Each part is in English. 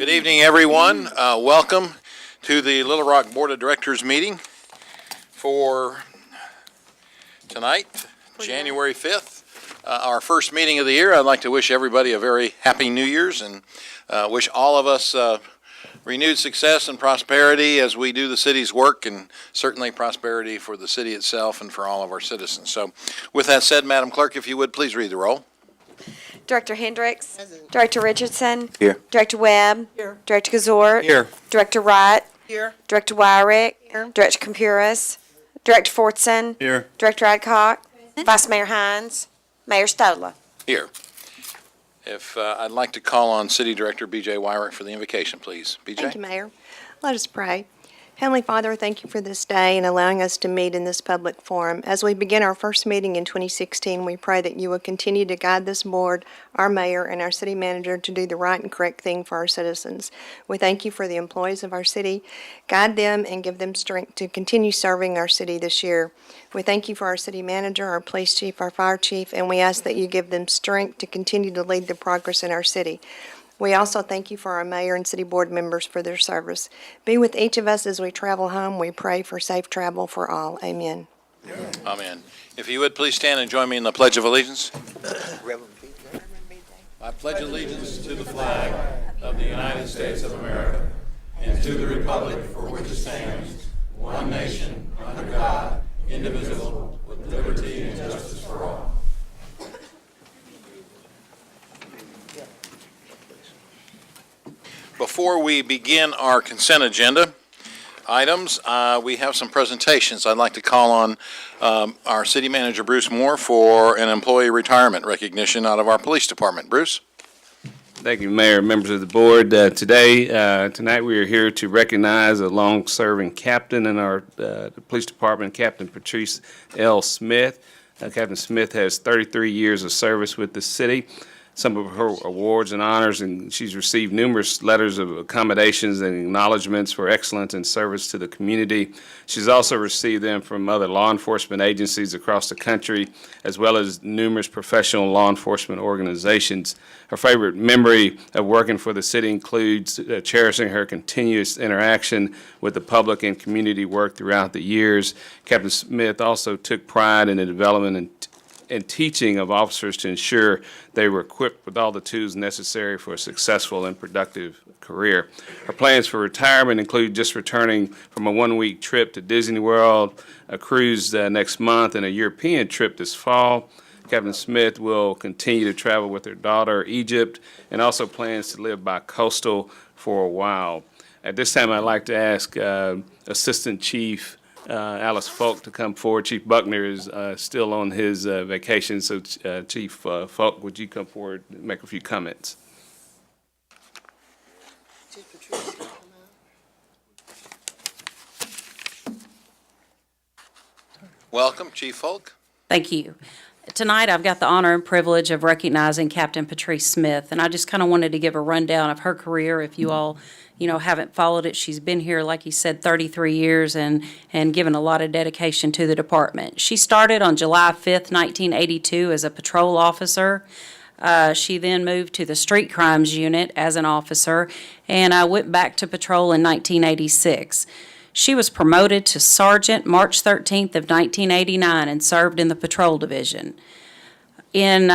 Good evening, everyone. Welcome to the Little Rock Board of Directors meeting for tonight, January 5th, our first meeting of the year. I'd like to wish everybody a very happy New Year's and wish all of us renewed success and prosperity as we do the city's work, and certainly prosperity for the city itself and for all of our citizens. So with that said, Madam Clerk, if you would, please read the roll. Director Hendricks. Director Richardson. Here. Director Webb. Here. Director Gazort. Here. Director Wright. Here. Director Wyrick. Here. Director Campuris. Director Fortson. Here. Director Adcock. Vice Mayor Hines. Mayor Stodler. Here. If I'd like to call on City Director B.J. Wyrick for the invocation, please. B.J.? Thank you, Mayor. Let us pray. Heavenly Father, thank you for this day and allowing us to meet in this public forum. As we begin our first meeting in 2016, we pray that you will continue to guide this board, our mayor, and our city manager to do the right and correct thing for our citizens. We thank you for the employees of our city. Guide them and give them strength to continue serving our city this year. We thank you for our city manager, our police chief, our fire chief, and we ask that you give them strength to continue to lead the progress in our city. We also thank you for our mayor and city board members for their service. Be with each of us as we travel home. We pray for safe travel for all. Amen. Amen. If you would, please stand and join me in the Pledge of Allegiance. I pledge allegiance to the flag of the United States of America and to the republic for which it stands, one nation, under God, indivisible, with liberty and justice for all. Before we begin our consent agenda items, we have some presentations. I'd like to call on our city manager, Bruce Moore, for an employee retirement recognition out of our police department. Bruce? Thank you, Mayor, members of the board. Tonight we are here to recognize a long-serving captain in our police department, Captain Patrice L. Smith. Captain Smith has 33 years of service with the city. Some of her awards and honors, and she's received numerous letters of accommodations and acknowledgments for excellence in service to the community. She's also received them from other law enforcement agencies across the country, as well as numerous professional law enforcement organizations. Her favorite memory of working for the city includes cherishing her continuous interaction with the public and community work throughout the years. Captain Smith also took pride in the development and teaching of officers to ensure they were equipped with all the tools necessary for a successful and productive career. Her plans for retirement include just returning from a one-week trip to Disney World, a cruise next month, and a European trip this fall. Captain Smith will continue to travel with her daughter, Egypt, and also plans to live by coastal for a while. At this time, I'd like to ask Assistant Chief Alice Falk to come forward. Chief Buckner is still on his vacation, so Chief Falk, would you come forward and make a few comments? Welcome, Chief Falk. Thank you. Tonight, I've got the honor and privilege of recognizing Captain Patrice Smith, and I just kind of wanted to give a rundown of her career. If you all, haven't followed it, she's been here, like you said, 33 years and given a lot of dedication to the department. She started on July 5th, 1982 as a patrol officer. She then moved to the street crimes unit as an officer, and I went back to patrol in 1986. She was promoted to sergeant March 13th of 1989 and served in the patrol division. In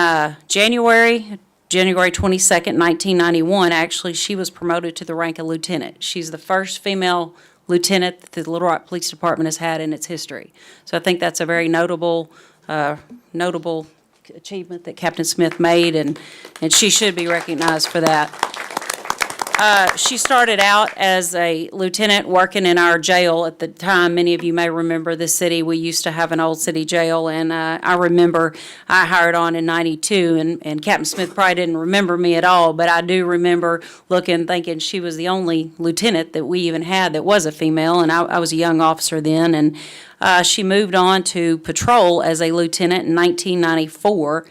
January 22nd, 1991, actually, she was promoted to the rank of lieutenant. She's the first female lieutenant that the Little Rock Police Department has had in its history. So I think that's a very notable achievement that Captain Smith made, and she should be recognized for that. She started out as a lieutenant working in our jail at the time. Many of you may remember the city. We used to have an old city jail, and I remember I hired on in 92, and Captain Smith probably didn't remember me at all, but I do remember looking, thinking she was the only lieutenant that we even had that was a female, and I was a young officer then, and she moved on to patrol as a lieutenant in 1994.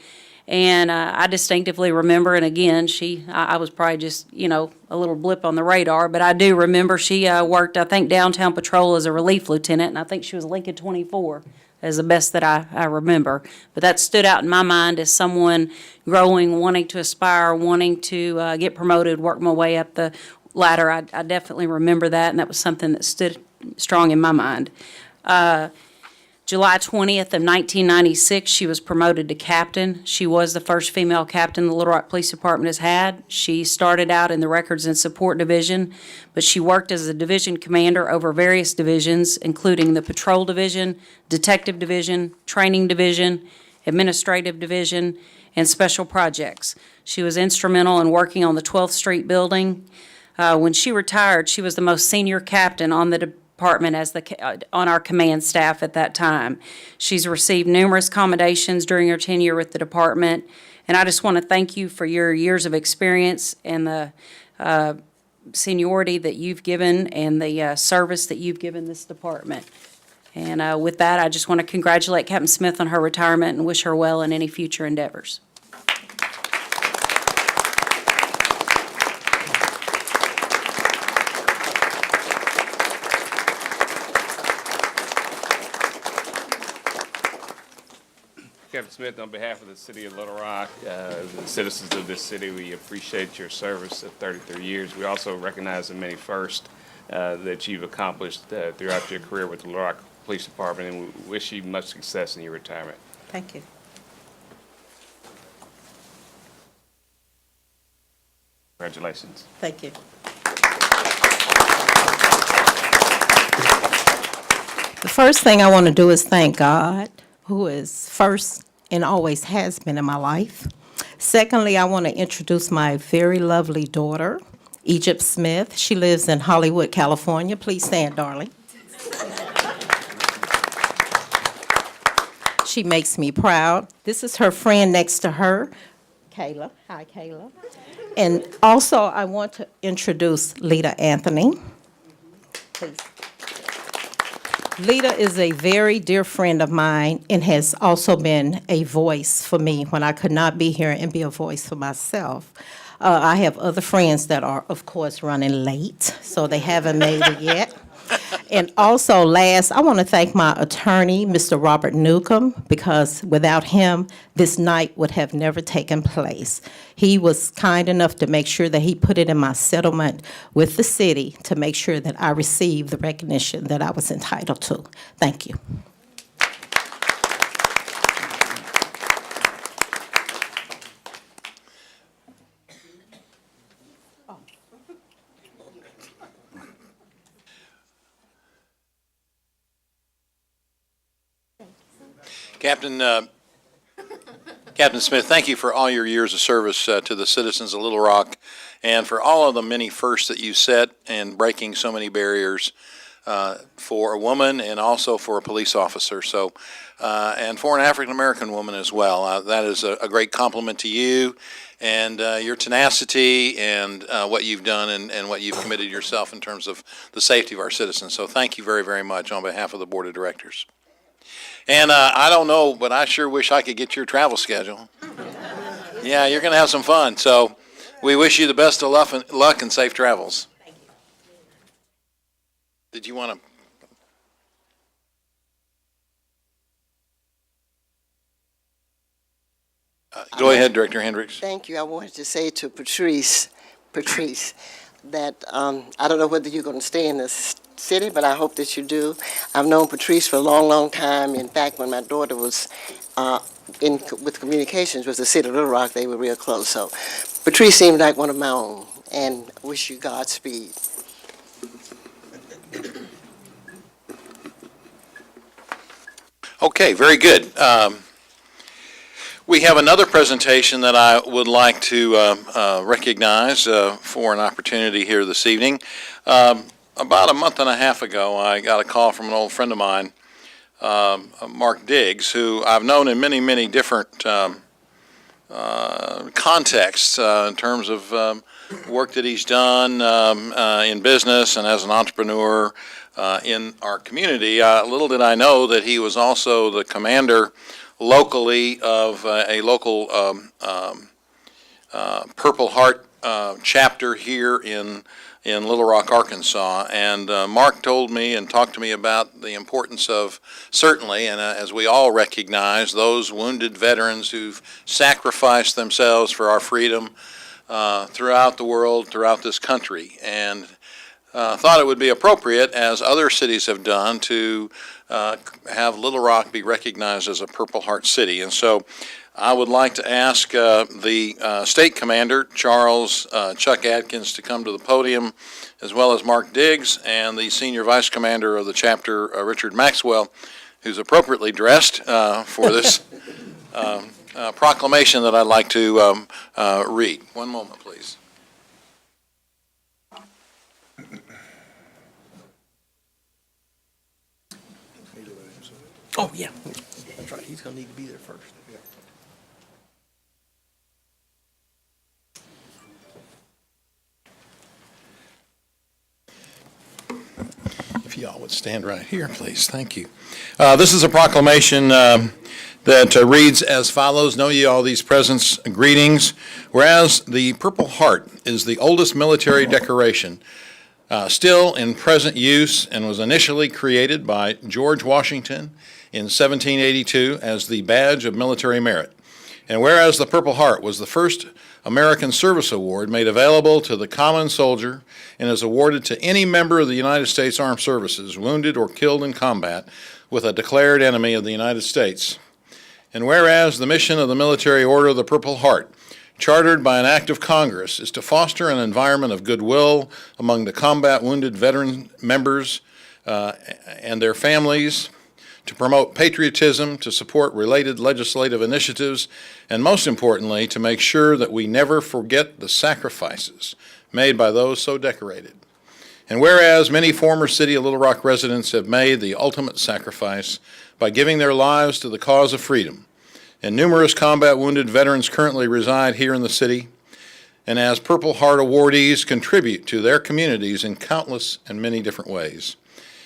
And I distinctively remember, and again, I was probably just, a little blip on the radar, but I do remember she worked, I think, downtown patrol as a relief lieutenant, and I think she was Lincoln 24, as the best that I remember. But that stood out in my mind as someone growing, wanting to aspire, wanting to get promoted, work my way up the ladder, I definitely remember that, and that was something that stood strong in my mind. July 20th of 1996, she was promoted to captain. She was the first female captain the Little Rock Police Department has had. She started out in the Records and Support Division, but she worked as a division commander over various divisions, including the Patrol Division, Detective Division, Training Division, Administrative Division, and Special Projects. She was instrumental in working on the 12th Street building. When she retired, she was the most senior captain on the department on our command staff at that time. She's received numerous commendations during her tenure with the department, and I just want to thank you for your years of experience and the seniority that you've given and the service that you've given this department. And with that, I just want to congratulate Captain Smith on her retirement and wish her well in any future endeavors. Captain Smith, on behalf of the city of Little Rock, the citizens of this city, we appreciate your service of 33 years. We also recognize the many firsts that you've accomplished throughout your career with the Little Rock Police Department, and we wish you much success in your retirement. Thank you. Congratulations. Thank you. The first thing I want to do is thank God, who is first and always has been in my life. Secondly, I want to introduce my very lovely daughter, Egypt Smith. She lives in Hollywood, California. Please stand, darling. She makes me proud. This is her friend next to her, Kayla. Hi, Kayla. And also, I want to introduce Lita Anthony. Please. Lita is a very dear friend of mine and has also been a voice for me when I could not be here and be a voice for myself. I have other friends that are, of course, running late, so they haven't made it yet. And also, last, I want to thank my attorney, Mr. Robert Newcomb, because without him, this night would have never taken place. He was kind enough to make sure that he put it in my settlement with the city to make sure that I received the recognition that I was entitled to. Thank you. Captain Smith, thank you for all your years of service to the citizens of Little Rock and for all of the many firsts that you set in breaking so many barriers for a woman and also for a police officer. So, and for an African-American woman as well. That is a great compliment to you and your tenacity and what you've done and what you've committed yourself in terms of the safety of our citizens. So thank you very, very much on behalf of the Board of Directors. And I don't know, but I sure wish I could get your travel schedule. Yeah, you're going to have some fun. So we wish you the best of luck and safe travels. Thank you. Did you want to? Go ahead, Director Hendricks. Thank you. I wanted to say to Patrice, that I don't know whether you're going to stay in this city, but I hope that you do. I've known Patrice for a long, long time. In fact, when my daughter was with communications with the city of Little Rock, they were real close. So Patrice seemed like one of my own, and wish you Godspeed. Okay, very good. We have another presentation that I would like to recognize for an opportunity here this evening. About a month and a half ago, I got a call from an old friend of mine, Mark Diggs, who I've known in many, many different contexts in terms of work that he's done in business and as an entrepreneur in our community. Little did I know that he was also the commander locally of a local Purple Heart chapter here in Little Rock, Arkansas. And Mark told me and talked to me about the importance of, certainly, and as we all recognize, those wounded veterans who've sacrificed themselves for our freedom, throughout the world, throughout this country, and thought it would be appropriate, as other cities have done, to have Little Rock be recognized as a Purple Heart City. And so I would like to ask the State Commander, Charles Chuck Atkins, to come to the podium, as well as Mark Diggs, and the Senior Vice Commander of the chapter, Richard Maxwell, who's appropriately dressed for this proclamation that I'd like to read. One moment, please. Oh, yeah. That's right. He's going to need to be there first. If y'all would stand right here, please. Thank you. This is a proclamation that reads as follows. Know ye all these presents, greetings. Whereas the Purple Heart is the oldest military decoration still in present use and was initially created by George Washington in 1782 as the badge of military merit. And whereas the Purple Heart was the first American Service Award made available to the common soldier and is awarded to any member of the United States Armed Services wounded or killed in combat with a declared enemy of the United States. And whereas the mission of the Military Order of the Purple Heart, chartered by an act of Congress, is to foster an environment of goodwill among the combat wounded veteran members and their families, to promote patriotism, to support related legislative initiatives, and most importantly, to make sure that we never forget the sacrifices made by those so decorated. And whereas many former City of Little Rock residents have made the ultimate sacrifice by giving their lives to the cause of freedom, and numerous combat wounded veterans currently reside here in the city, and as Purple Heart awardees contribute to their communities in countless and many different ways.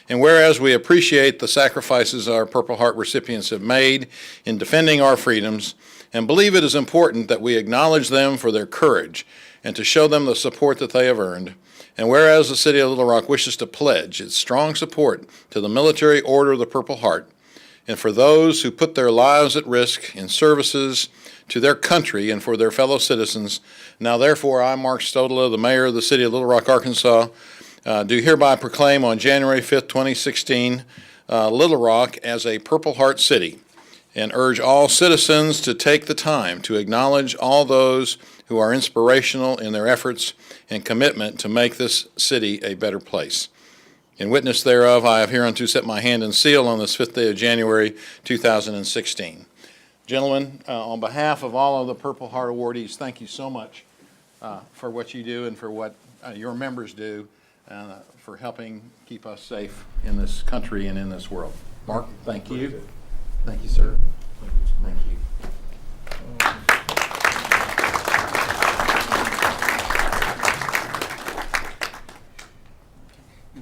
And whereas we appreciate the sacrifices our Purple Heart recipients have made in defending our freedoms, and believe it is important that we acknowledge them for their courage and to show them the support that they have earned, and whereas the City of Little Rock wishes to pledge its strong support to the Military Order of the Purple Heart, and for those who put their lives at risk in services to their country and for their fellow citizens, now therefore I, Mark Stodola, the Mayor of the City of Little Rock, Arkansas, do hereby proclaim on January 5th, 2016, Little Rock as a Purple Heart City, and urge all citizens to take the time to acknowledge all those who are inspirational in their efforts and commitment to make this city a better place. In witness thereof, I have hereunto set my hand and seal on this 5th day of January, 2016. Gentlemen, on behalf of all of the Purple Heart awardees, thank you so much for what you do and for what your members do, for helping keep us safe in this country and in this world. Mark, thank you. Thank you, sir. Thank you.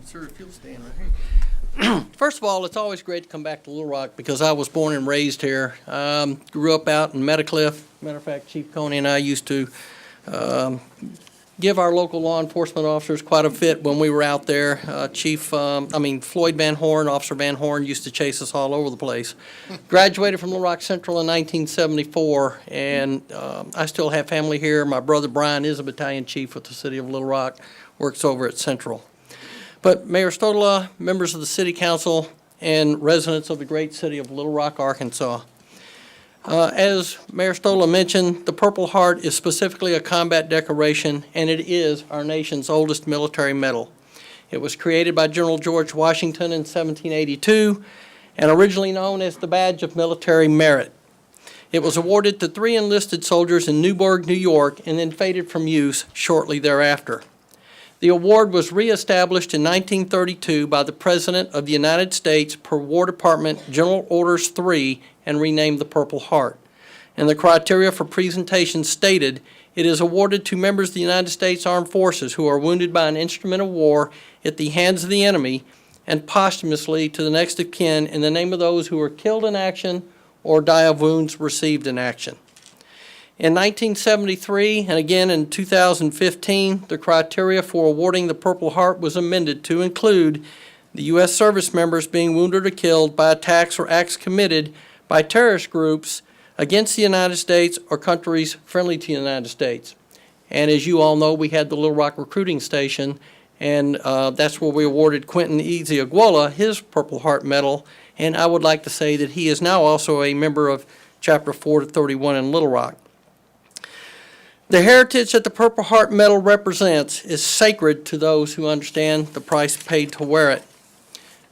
Sir, if you'll stand right here. First of all, it's always great to come back to Little Rock because I was born and raised here. Grew up out in Meadowcliff. Matter of fact, Chief Coney and I used to give our local law enforcement officers quite a fit when we were out there. Floyd Van Horn, Officer Van Horn, used to chase us all over the place. Graduated from Little Rock Central in 1974, and I still have family here. My brother Brian is a battalion chief with the City of Little Rock, works over at Central. But Mayor Stodola, members of the City Council, and residents of the great city of Little Rock, Arkansas. As Mayor Stodola mentioned, the Purple Heart is specifically a combat decoration, and it is our nation's oldest military medal. It was created by General George Washington in 1782 and originally known as the Badge of Military Merit. It was awarded to 3 enlisted soldiers in Newburgh, New York, and then faded from use shortly thereafter. The award was reestablished in 1932 by the President of the United States per War Department General Orders 3 and renamed the Purple Heart. And the criteria for presentation stated, it is awarded to members of the United States Armed Forces who are wounded by an instrument of war at the hands of the enemy, and posthumously to the next of kin in the name of those who were killed in action or die of wounds received in action. In 1973 and again in 2015, the criteria for awarding the Purple Heart was amended to include the U.S. service members being wounded or killed by attacks or acts committed by terrorist groups against the United States or countries friendly to the United States. And as you all know, we had the Little Rock Recruiting Station, and that's where we awarded Quentin Ezeaguola his Purple Heart Medal. And I would like to say that he is now also a member of Chapter 431 in Little Rock. The heritage that the Purple Heart Medal represents is sacred to those who understand the price paid to wear it.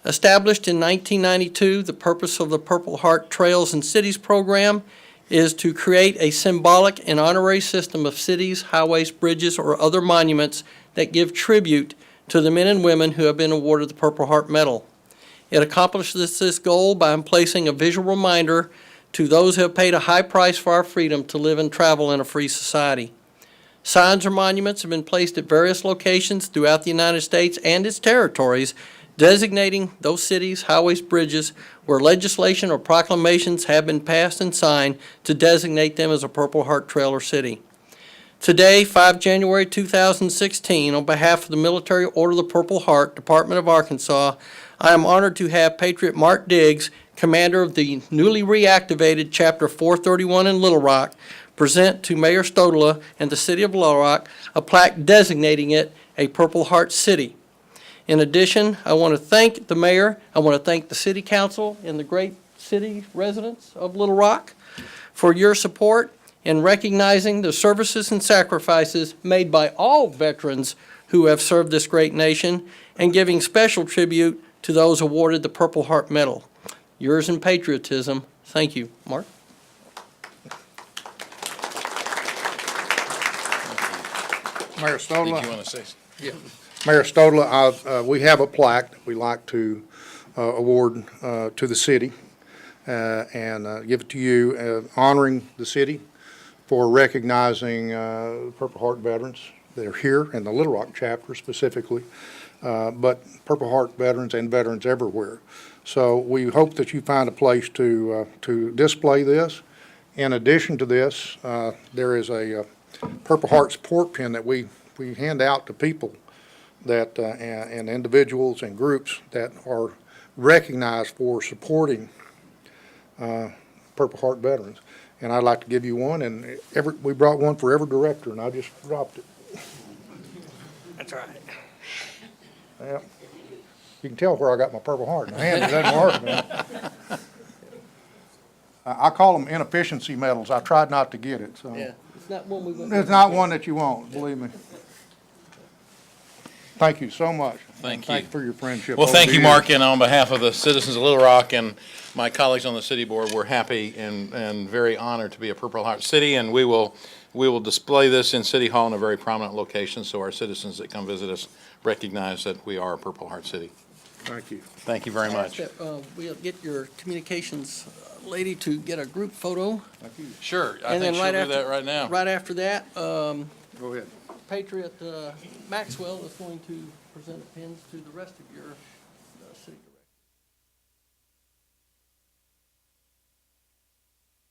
Established in 1992, the purpose of the Purple Heart Trails and Cities program is to create a symbolic and honorary system of cities, highways, bridges, or other monuments that give tribute to the men and women who have been awarded the Purple Heart Medal. It accomplishes this goal by placing a visual reminder to those who have paid a high price for our freedom to live and travel in a free society. Signs or monuments have been placed at various locations throughout the United States and its territories, designating those cities, highways, bridges where legislation or proclamations have been passed and signed to designate them as a Purple Heart Trail or city. Today, 5 January 2016, on behalf of the Military Order of the Purple Heart, Department of Arkansas, I am honored to have Patriot Mark Diggs, commander of the newly reactivated Chapter 431 in Little Rock, present to Mayor Stodola and the City of Little Rock a plaque designating it a Purple Heart City. In addition, I want to thank the mayor, I want to thank the city council and the great city residents of Little Rock for your support in recognizing the services and sacrifices made by all veterans who have served this great nation and giving special tribute to those awarded the Purple Heart Medal. Yours in patriotism. Thank you. Mark? Mayor Did you Stodola, want to say? Mayor Stodola, we have a plaque that we like to award to the city and give it to you, honoring the city for recognizing Purple Heart veterans that are here in the Little Rock chapter specifically, but Purple Heart veterans and veterans everywhere. So we hope that you find a place to display this. In addition to this, there is a Purple Heart support pin that we hand out to people that and individuals and groups that are recognized for supporting Purple Heart veterans. And I'd like to give you one, and we brought one for every director, and I just dropped it. That's right. Yeah. You can tell where I got my Purple Heart. My hand, it doesn't work, man. I call them inefficiency medals. I tried not to get it, so. Yeah, it's not one we went. It's not one that you want, believe me. Thank you so much. Thank Thank you. you for your friendship. Well, over thank the you, years. Mark, and on behalf of the citizens of Little Rock and my colleagues on the city board, we're happy and very honored to be a Purple Heart City, and we will display this in City Hall in a very prominent location so our citizens that come visit us recognize that we are a Purple Heart City. Thank you. Thank you very much. We'll get your communications lady to get a group photo. Sure, I And then think she'll right do after- that right now. Right after that, Go ahead. Patriot Maxwell is going to present pins to the rest of your city directors.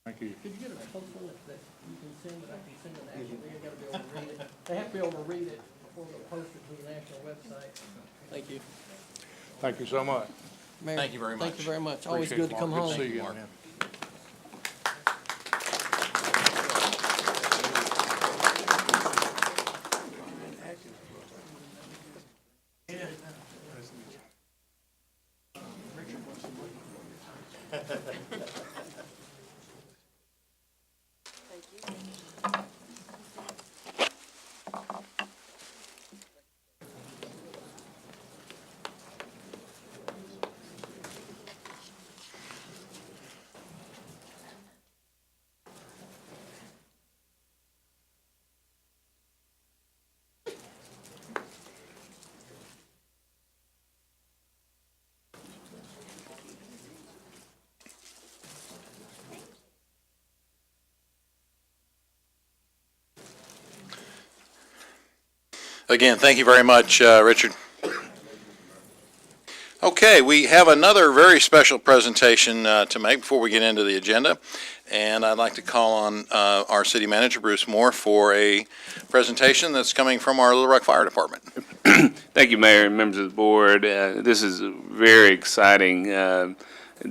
Thank you. Could you get a close one that you can send, that I can send it actually? They gotta be able to read it. They have to be able to read it before they post it to the national website. Thank you. Thank you so much. Mayor, Thank you very Thank much. you very much. Always Appreciate good it, to come Mark. home. Good to see you. Mark. man. Again, thank you very much, Richard. Okay, we have another very special presentation to make before we get into the agenda, and I'd like to call on our city manager, Bruce Moore, for a presentation that's coming from our Little Rock Fire Department. Thank you, Mayor and members of the board. This is a very exciting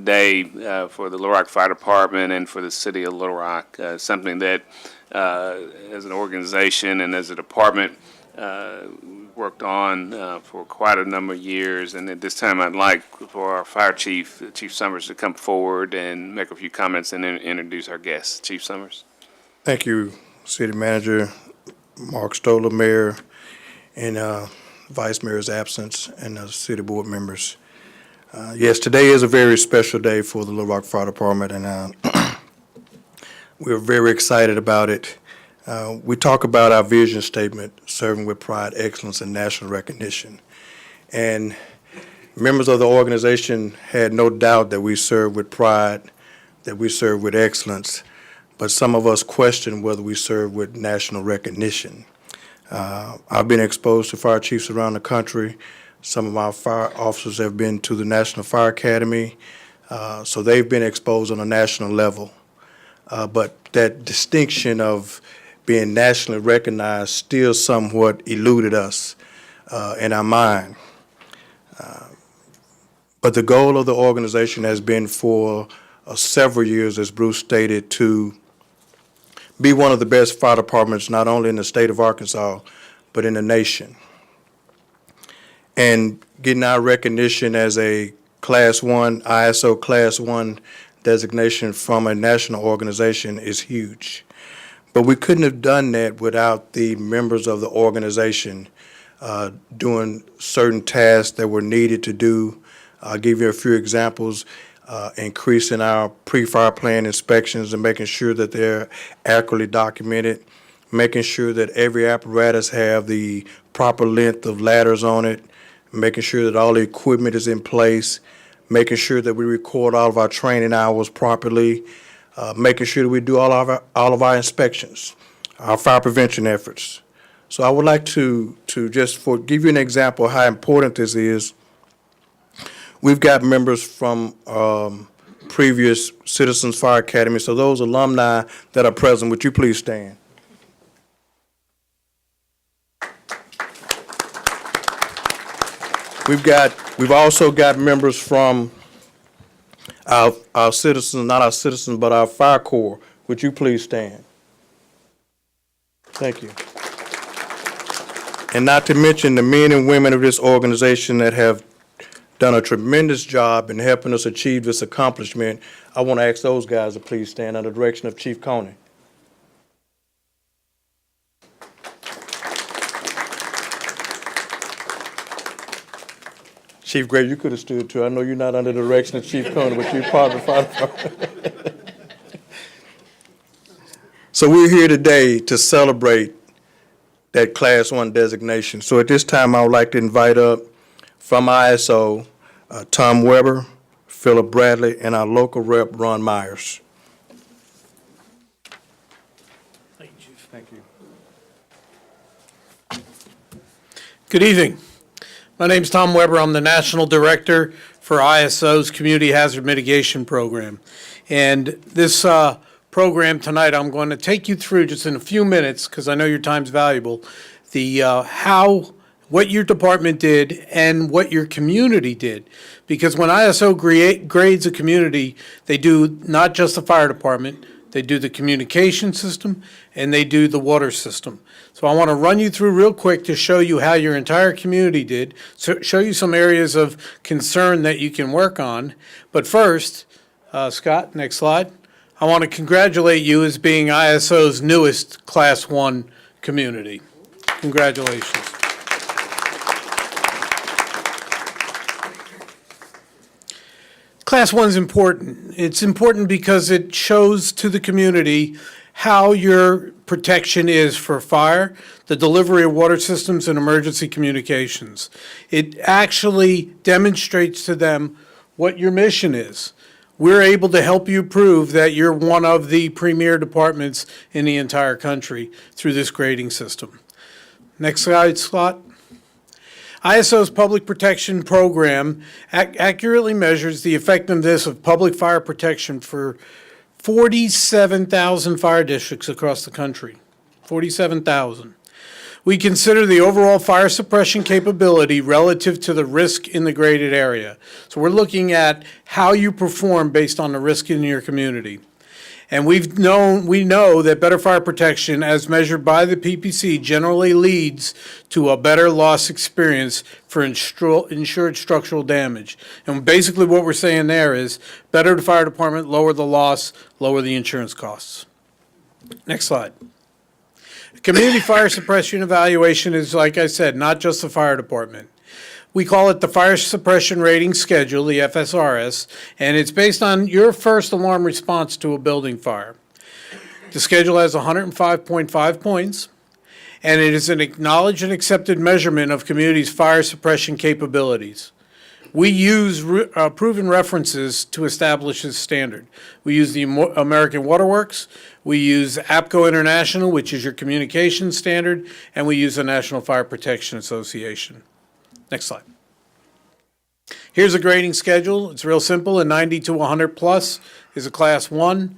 day for the Little Rock Fire Department and for the city of Little Rock, something that as an organization and as a department, worked on for quite a number of years. And at this time, I'd like for our fire chief, Chief Summers, to come forward and make a few comments and then introduce our guests. Chief Summers. Thank you, City Manager Mark Stoller, Mayor, and Vice Mayor's absence, and the City Board members. Yes, today is a very special day for the Little Rock Fire Department, and we're very excited about it. We talk about our vision statement, serving with pride, excellence, and national recognition. And members of the organization had no doubt that we serve with pride, that we serve with excellence, but some of us question whether we serve with national recognition. I've been exposed to fire chiefs around the country. Some of our fire officers have been to the National Fire Academy, so they've been exposed on a national level. But that distinction of being nationally recognized still somewhat eluded us in our mind. But the goal of the organization has been for several years, as Bruce stated, to be one of the best fire departments, not only in the state of Arkansas, but in the nation. And getting our recognition as a Class 1, ISO Class 1 designation from a national organization is huge. But we couldn't have done that without the members of the organization doing certain tasks that were needed to do. I'll give you a few examples. Increasing our pre-fire plan inspections and making sure that they're accurately documented, making sure that every apparatus have the proper length of ladders on it, making sure that all the equipment is in place, making sure that we record all of our training hours properly, making sure that we do all of our inspections, our fire prevention efforts. So I would like to just give you an example of how important this is. We've got members from previous Citizens Fire Academy, so those alumni that are present, would you please stand? We've also got members from our citizens, not our citizens, but our fire corps. Would you please stand? Thank you. And not to mention the men and women of this organization that have done a tremendous job in helping us achieve this accomplishment. I want to ask those guys to please stand under the direction of Chief Coney. Chief Gray, you could have stood too. I know you're not under the direction of Chief Coney, but you're part of the fire department. So we're here today to celebrate that Class 1 designation. So at this time, I would like to invite up from ISO, Tom Weber, Philip Bradley, and our local rep, Ron Myers. Thank you, Chief. Thank you. Good evening. My name's Tom Weber. I'm the National Director for ISO's Community Hazard Mitigation Program. And this program tonight, I'm going to take you through just in a few minutes, because I know your time's valuable, the what your department did and what your community did. Because when ISO grades a community, they do not just the fire department, they do the communication system, and they do the water system. So I want to run you through real quick to show you how your entire community did, so show you some areas of concern that you can work on. But first, Scott, next slide. I want to congratulate you as being ISO's newest Class 1 community. Congratulations. Class 1 is important. It's important because it shows to the community how your protection is for fire, the delivery of water systems, and emergency communications. It actually demonstrates to them what your mission is. We're able to help you prove that you're one of the premier departments in the entire country through this grading system. Next slide, Scott. ISO's Public Protection Program accurately measures the effectiveness of public fire protection for 47,000 fire districts across the country. 47,000. We consider the overall fire suppression capability relative to the risk in the graded area. So we're looking at how you perform based on the risk in your community. And we know that better fire protection, as measured by the PPC, generally leads to a better loss experience for insured structural damage. And basically what we're saying there is better the fire department, lower the loss, lower the insurance costs. Next slide. Community fire suppression evaluation is, like I said, not just the fire department. We call it the Fire Suppression Rating Schedule, the FSRS, and it's based on your first alarm response to a building fire. The schedule has 105.5 points, and it is an acknowledged and accepted measurement of communities' fire suppression capabilities. We use proven references to establish this standard. We use the American Water Works, we use APCO International, which is your communications standard, and we use the National Fire Protection Association. Next slide. Here's a grading schedule. It's real simple. A 90 to 100 plus is a class 1.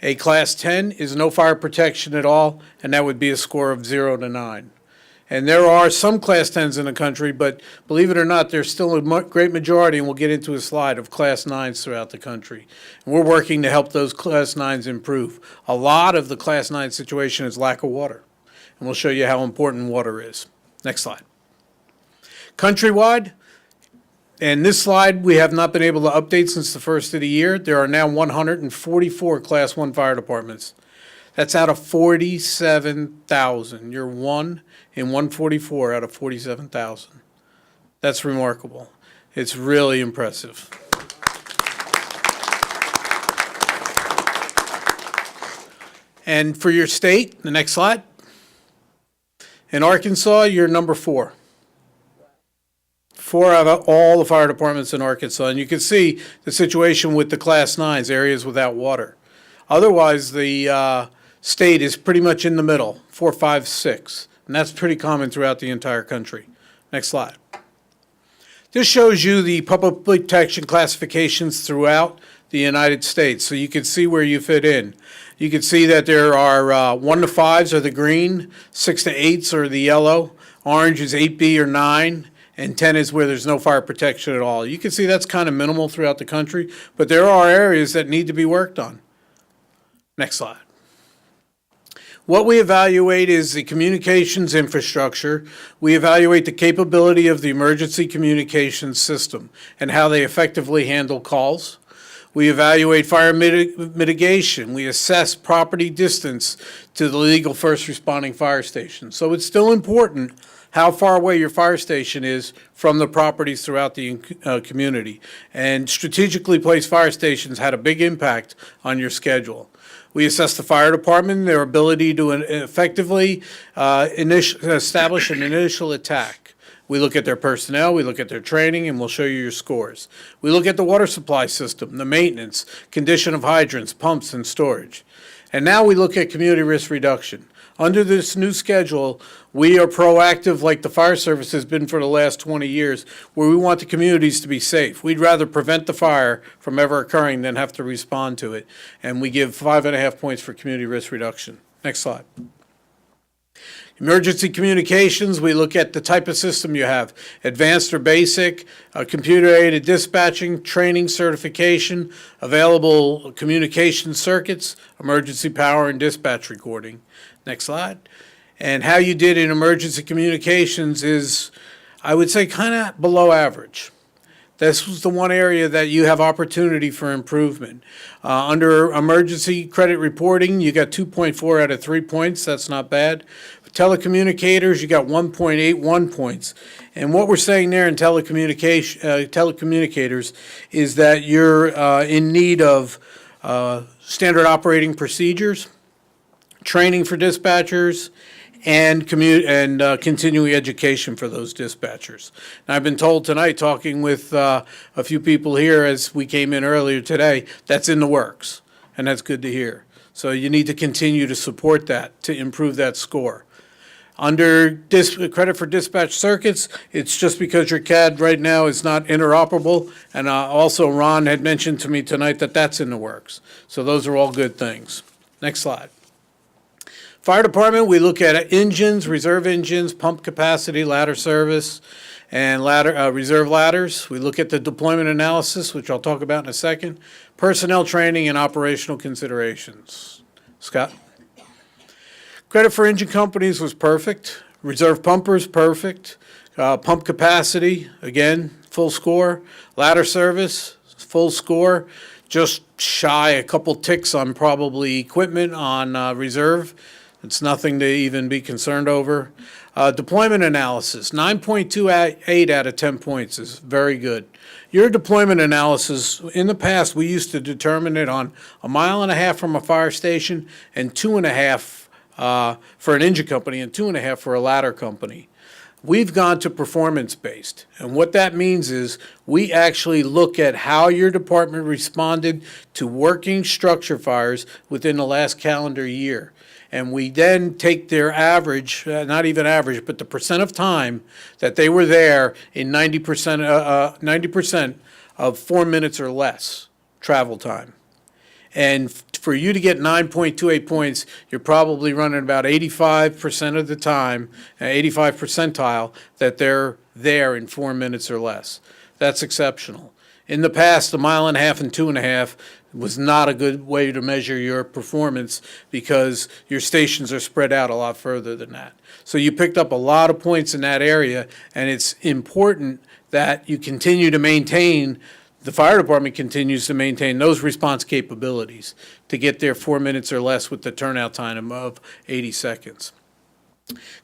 A class 10 is no fire protection at all, and that would be a score of 0 to 9. And there are some class 10s in the country, but believe it or not, there's still a great majority, and we'll get into a slide, of class 9s throughout the country. And we're working to help those class 9s improve. A lot of the class 9 situation is lack of water, and we'll show you how important water is. Next slide. Countrywide, and this slide we have not been able to update since the first of the year. There are now 144 Class 1 fire departments. That's out of 47,000. You're 1 in 144 out of 47,000. That's remarkable. It's really impressive. And for your state, the next slide. In Arkansas, you're number 4. 4 out of all the fire departments in Arkansas. And you can see the situation with the class 9s, areas without water. Otherwise, the state is pretty much in the middle, 4, 5, 6. And that's pretty common throughout the entire country. Next slide. This shows you the public protection classifications throughout the United States, so you can see where you fit in. You can see that there are 1 to 5s are the green, 6 to 8s are the yellow, orange is 8B or 9, and 10 is where there's no fire protection at all. You can see that's kind of minimal throughout the country, but there are areas that need to be worked on. Next slide. What we evaluate is the communications infrastructure. We evaluate the capability of the emergency communications system and how they effectively handle calls. We evaluate fire mitigation. We assess property distance to the legal first responding fire station. So it's still important how far away your fire station is from the properties throughout the community. And strategically placed fire stations had a big impact on your schedule. We assess the fire department, their ability to effectively establish an initial attack. We look at their personnel, we look at their training, and we'll show you your scores. We look at the water supply system, the maintenance, condition of hydrants, pumps, and storage. And now we look at community risk reduction. Under this new schedule, we are proactive like the fire service has been for the last 20 years, where we want the communities to be safe. We'd rather prevent the fire from ever occurring than have to respond to it. And we give 5.5 points for community risk reduction. Next slide. Emergency communications, we look at the type of system you have, advanced or basic, computer-aided dispatching, training certification, available communication circuits, emergency power and dispatch recording. Next slide. And how you did in emergency communications is, I would say, kind of below average. This was the one area that you have opportunity for improvement. Under emergency credit reporting, you got 2.4 out of 3 points. That's not bad. Telecommunicators, you got 1.81 points. And what we're saying there in telecommunicators is that you're in need of standard operating procedures, training for dispatchers, and continuing education for those dispatchers. And I've been told tonight, talking with a few people here as we came in earlier today, that's in the works, and that's good to hear. So you need to continue to support that to improve that score. Under credit for dispatch circuits, it's just because your CAD right now is not interoperable, and also Ron had mentioned to me tonight that that's in the works. So those are all good things. Next slide. Fire department, we look at engines, reserve engines, pump capacity, ladder service, and reserve ladders. We look at the deployment analysis, which I'll talk about in a second, personnel training, and operational considerations. Scott? Credit for engine companies was perfect. Reserve pumpers, perfect. Pump capacity, again, full score. Ladder service, full score. Just shy a couple ticks on probably equipment on reserve. It's nothing to even be concerned over. Deployment analysis, 9.28 out of 10 points is very good. Your deployment analysis, in the past, we used to determine it on 1.5 miles from a fire station and 2.5 for an engine company and 2.5 for a ladder company. We've gone to performance-based, and what that means is we actually look at how your department responded to working structure fires within the last calendar year. And we then take their average, not even average, but the percent of time that they were there in 90% of 4 minutes or less travel time. And for you to get 9.28 points, you're probably running about 85% of the time, 85 percentile, that they're there in 4 minutes or less. That's exceptional. In the past, 1.5 miles and 2.5 was not a good way to measure your performance because your stations are spread out a lot further than that. So you picked up a lot of points in that area, and it's important that you continue to maintain, the fire department continues to maintain those response capabilities to get there 4 minutes or less with the turnout time of 80 seconds.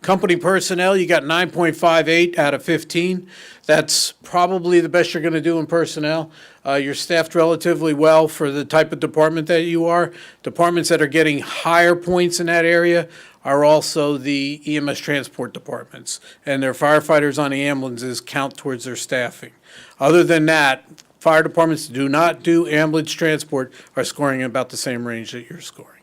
Company personnel, you got 9.58 out of 15. That's probably the best you're going to do in personnel. You're staffed relatively well for the type of department that you are. Departments that are getting higher points in that area are also the EMS transport departments, and their firefighters on the ambulances count towards their staffing. Other than that, fire departments do not do ambulance transport are scoring about the same range that you're scoring.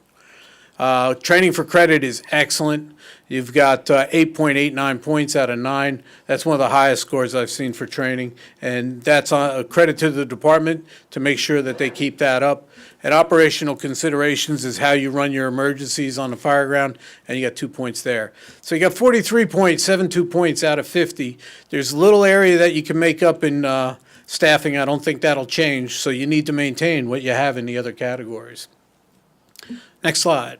Training for credit is excellent. You've got 8.89 points out of 9. That's one of the highest scores I've seen for training, and that's a credit to the department to make sure that they keep that up. And operational considerations is how you run your emergencies on the fire ground, and you got 2 points there. So you got 43.72 points out of 50. There's a little area that you can make up in staffing. I don't think that'll change, so you need to maintain what you have in the other categories. Next slide.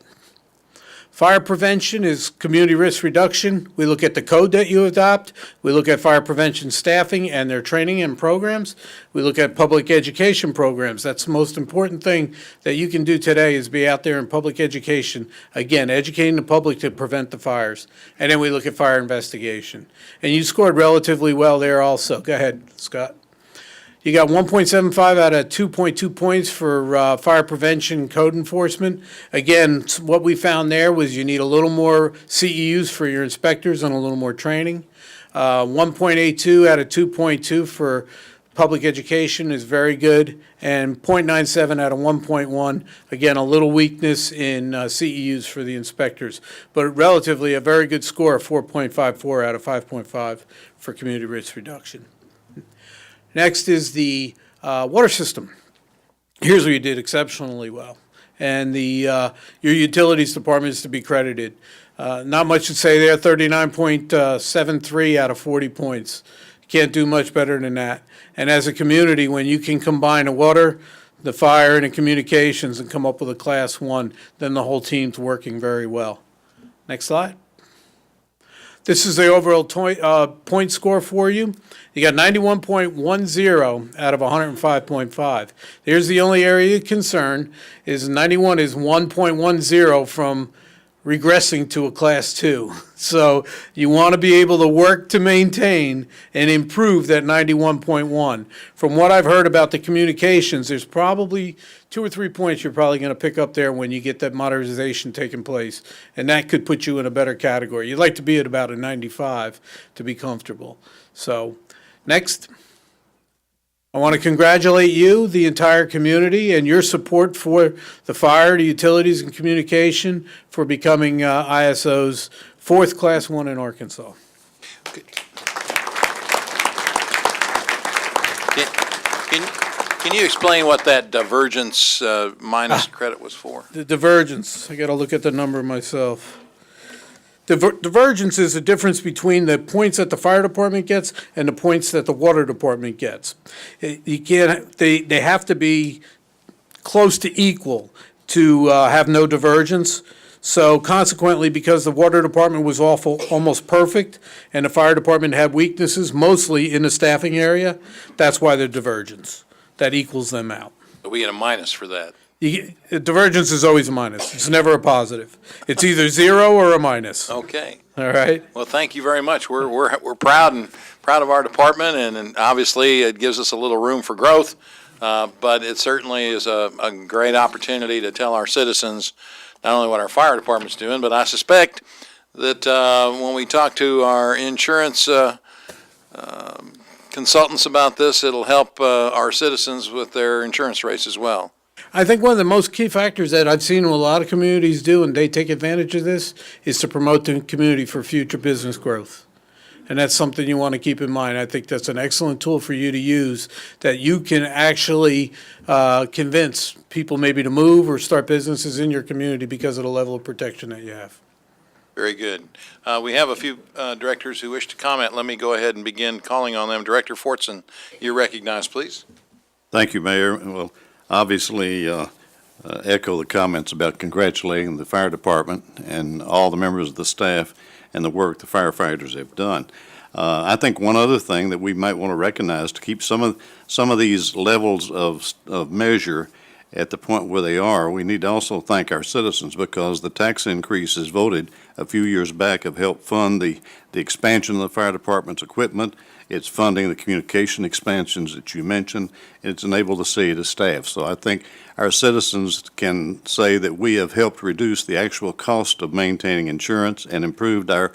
Fire prevention is community risk reduction. We look at the code that you adopt. We look at fire prevention staffing and their training and programs. We look at public education programs. That's the most important thing that you can do today is be out there in public education. Again, educating the public to prevent the fires. And then we look at fire investigation. And you scored relatively well there also. Go ahead, Scott. You got 1.75 out of 2.2 points for fire prevention code enforcement. Again, what we found there was you need a little more CEUs for your inspectors and a little more training. 1.82 out of 2.2 for public education is very good. And 0.97 out of 1.1, again, a little weakness in CEUs for the inspectors. But relatively a very good score of 4.54 out of 5.5 for community risk reduction. Next is the water system. Here's where you did exceptionally well. And your utilities department is to be credited. Not much to say there, 39.73 out of 40 points. Can't do much better than that. And as a community, when you can combine the water, the fire, and the communications and come up with a Class 1, then the whole team's working very well. Next slide. This is the overall point score for you. You got 91.10 out of 105.5. Here's the only area of concern is 91 is 1.10 from regressing to a Class 2. So you want to be able to work to maintain and improve that 91.1. From what I've heard about the communications, there's probably 2 or 3 points you're probably going to pick up there when you get that modernization taking place, and that could put you in a better category. You'd like to be at about a 95 to be comfortable. So next. I want to congratulate you, the entire community, and your support for the fire, the utilities, and communication for becoming ISO's 4th Class 1 in Arkansas. Can you explain what that divergence minus credit was for? The divergence, I got to look at the number myself. Divergence is the difference between the points that the fire department gets and the points that the water department gets. You can't, they have to be close to equal to have no divergence. So consequently, because the water department was almost perfect, and the fire department had weaknesses, mostly in the staffing area, that's why the divergence. That equals them out. We get a minus for that. Divergence is always a minus. It's never a positive. It's either 0 or a minus. Okay. All right? Well, thank you very much. We're proud of our department, and obviously it gives us a little room for growth. But it certainly is a great opportunity to tell our citizens not only what our fire department's doing, but I suspect that when we talk to our insurance consultants about this, it'll help our citizens with their insurance rates as well. I think one of the most key factors that I've seen a lot of communities do, and they take advantage of this, is to promote the community for future business growth. And that's something you want to keep in mind. I think that's an excellent tool for you to use, that you can actually convince people maybe to move or start businesses in your community because of the level of protection that you have. Very good. We have a few directors who wish to comment. Let me go ahead and begin calling on them. Director Fortson, you're recognized, please. Thank you, Mayor. Well, obviously, echo the comments about congratulating the fire department and all the members of the staff and the work the firefighters have done. I think one other thing that we might want to recognize to keep some of these levels of measure at the point where they are, we need to also thank our citizens, because the tax increases voted a few years back have helped fund the expansion of the fire department's equipment. It's funding the communication expansions that you mentioned. It's enabled the city to staff. So I think our citizens can say that we have helped reduce the actual cost of maintaining insurance and improved our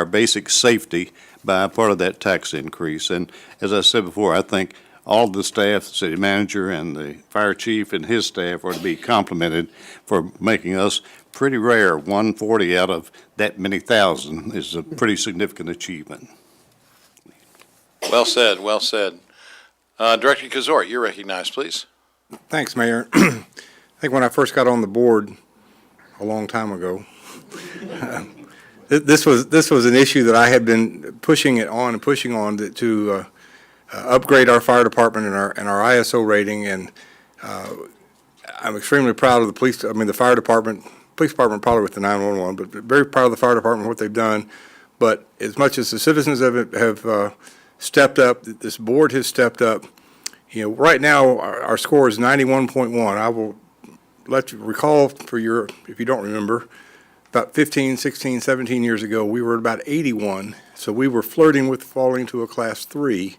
basic safety by a part of that tax increase. And as I said before, I think all the staff, the city manager and the fire chief and his staff are to be complimented for making us pretty rare. 140 out of that many thousand is a pretty significant achievement. Well said, well said. Director Kazort, you're recognized, please. Thanks, Mayor. I think when I first got on the board a long time ago, this was an issue that I had been pushing on to upgrade our fire department and our ISO rating, and I'm extremely proud of the fire department, police department probably with the 911, but very proud of the fire department, what they've done. But as much as the citizens have stepped up, this board has stepped up. Right now, our score is 91.1. I will let you recall if you don't remember, about 15, 16, 17 years ago, we were at about 81. So we were flirting with falling to a class 3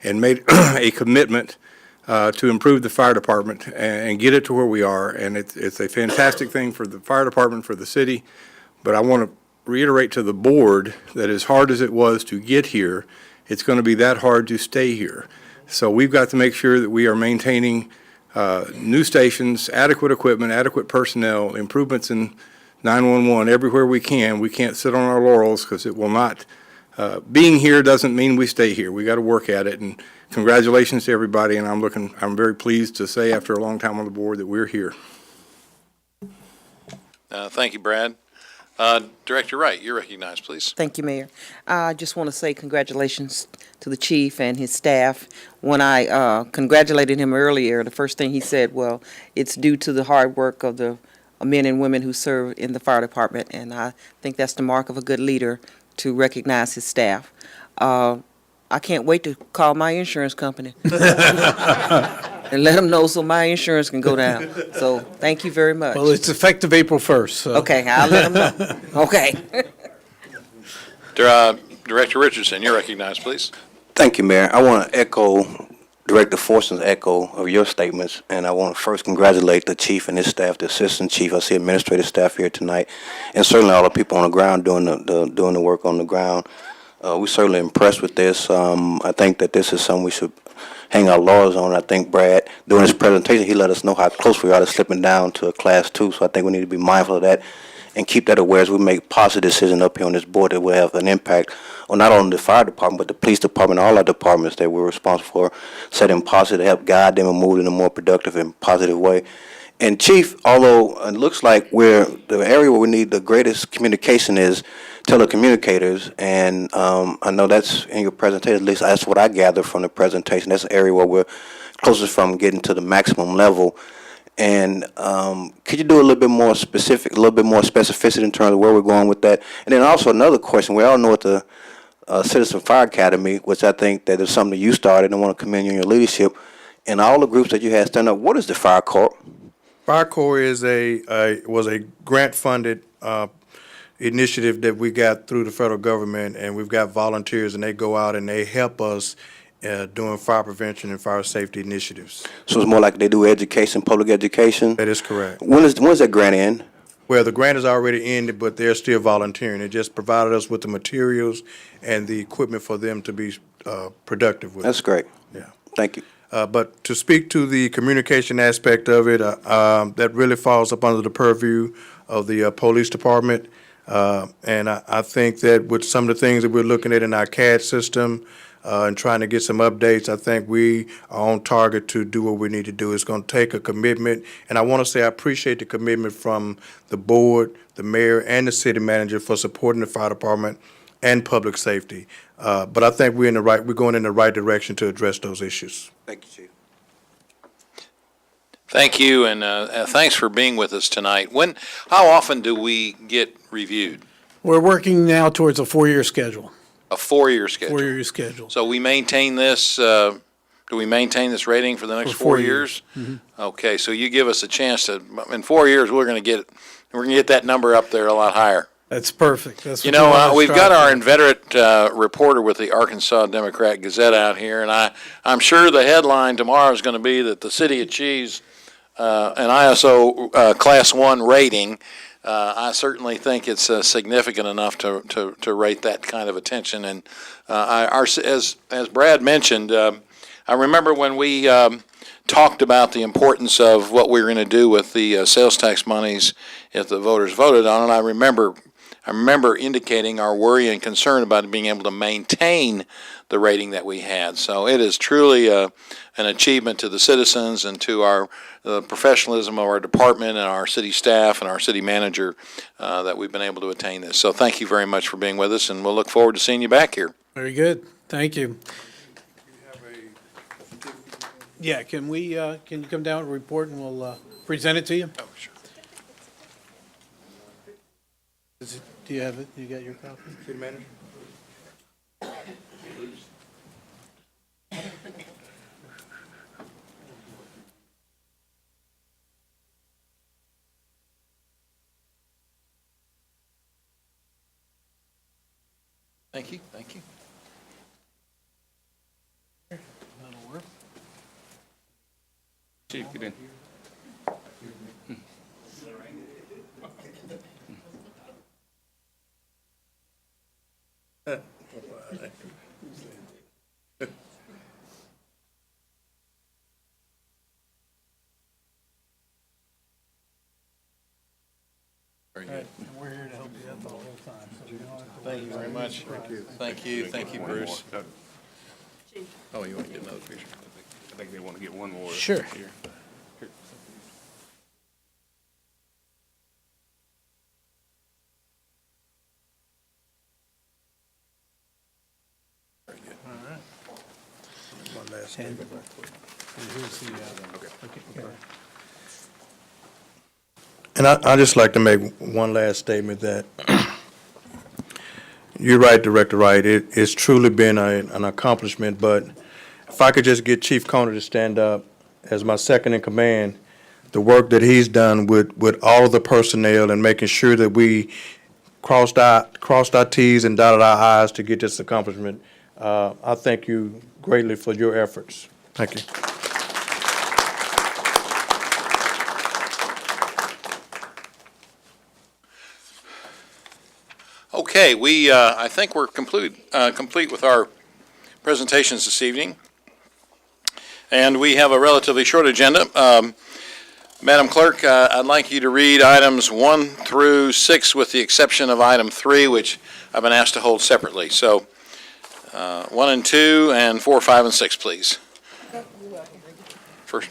and made a commitment to improve the fire department and get it to where we are. And it's a fantastic thing for the fire department, for the city. But I want to reiterate to the board that as hard as it was to get here, it's going to be that hard to stay here. So we've got to make sure that we are maintaining new stations, adequate equipment, adequate personnel, improvements in 911 everywhere we can. We can't sit on our laurels, because it will not, being here doesn't mean we stay here. We got to work at it. And congratulations to everybody. And I'm very pleased to say after a long time on the board that we're here. Thank you, Brad. Director Wright, you're recognized, please. Thank you, Mayor. I just want to say congratulations to the chief and his staff. When I congratulated him earlier, the first thing he said, well, it's due to the hard work of the men and women who serve in the fire department, and I think that's the mark of a good leader, to recognize his staff. I can't wait to call my insurance company and let them know so my insurance can go down. So thank you very much. Well, it's effective April 1st. So. Okay, I'll let them know. Okay. Director Richardson, you're recognized, please. Thank you, Mayor. I want to echo Director Forson's echo of your statements, and I want to first congratulate the chief and his staff, the assistant chief. I see administrative staff here tonight, and certainly all the people on the ground doing the work on the ground. We're certainly impressed with this. I think that this is something we should hang our laurels on. I think Brad, during his presentation, he let us know how close we are to slipping down to a class 2, so I think we need to be mindful of that and keep that aware as we make positive decisions up here on this board that will have an impact on not only the fire department, but the police department, all our departments that we're responsible for, setting positive to help guide them and move in a more productive and positive way. And Chief, although it looks like the area where we need the greatest communication is telecommunicators, and I know that's in your presentation. At least that's what I gathered from the presentation. That's the area where we're closest from getting to the maximum level. And could you do a little bit more specific, a little bit more specificity in terms of where we're going with that? And then also another question. We all know at the Citizen Fire Academy, which I think that is something you started, and I want to commend you on your leadership. And all the groups that you had stand up, what is the Fire Corps? Fire Corps is was a grant-funded initiative that we got through the federal government, and we've got volunteers, and they go out and they help us doing fire prevention and fire safety initiatives. So it's more like they do education, public education? That is correct. When's that grant end? Well, the grant is already ended, but they're still volunteering. It just provided us with the materials and the equipment for them to be productive with. That's great. Yeah. Thank you. But to speak to the communication aspect of it, that really falls up under the purview of the police department. And I think that with some of the things that we're looking at in our CAD system and trying to get some updates, I think we are on target to do what we need to do. It's going to take a commitment. And I want to say I appreciate the commitment from the board, the mayor, and the city manager for supporting the fire department and public safety. But I think we're going in the right direction to address those issues. Thank you, Chief. Thank you, and thanks for being with us tonight. How often do we get reviewed? We're working now towards a 4-year schedule. A 4-year schedule? 4-year schedule. So we maintain this, do we maintain this rating for the next For 4 4 years? years. Okay, so you give us a chance to, in 4 years, we're gonna get that number up there a lot higher. That's perfect. That's You what know, wanna we've strive got our for. inveterate reporter with the Arkansas Democrat Gazette out here, and I'm sure the headline tomorrow is going to be that the city achieves an ISO Class 1 rating. I certainly think it's significant enough to rate that kind of attention. And as Brad mentioned, I remember when we talked about the importance of what we were going to do with the sales tax monies if the voters voted on it. I remember indicating our worry and concern about being able to maintain the rating that we had. So it is truly an achievement to the citizens and to the professionalism of our department and our city staff and our city manager that we've been able to attain this. So thank you very much for being with us, and we'll look forward to seeing you back here. Very good. Thank you. Yeah, can you come down and report and we'll present it to you? Oh, sure. Do you have it? You got your copy? City manager? Thank you. Thank you. That'll work. Chief, get in. Very All right, good. and we're here to help you out the whole time. So you don't have to Thank you very much. Thank you. Thank you, Bruce. Oh, you want to get another picture? I think they want to get one more. Sure. Here. One last And statement. here's the, okay. And I'd just like to make one last statement that you're right, Director Wright. It's truly been an accomplishment, but if I could just get Chief Conner to stand up as my second in command, the work that he's done with all of the personnel and making sure that we crossed our T's and dotted our I's to get this accomplishment, I thank you greatly for your efforts. Thank you. Okay, I think we're complete with our presentations this evening. And we have a relatively short agenda. Madam Clerk, I'd like you to read items 1 through 6 with the exception of item 3, which I've been asked to hold separately. So 1 and 2 and 4, 5, and 6, please. First.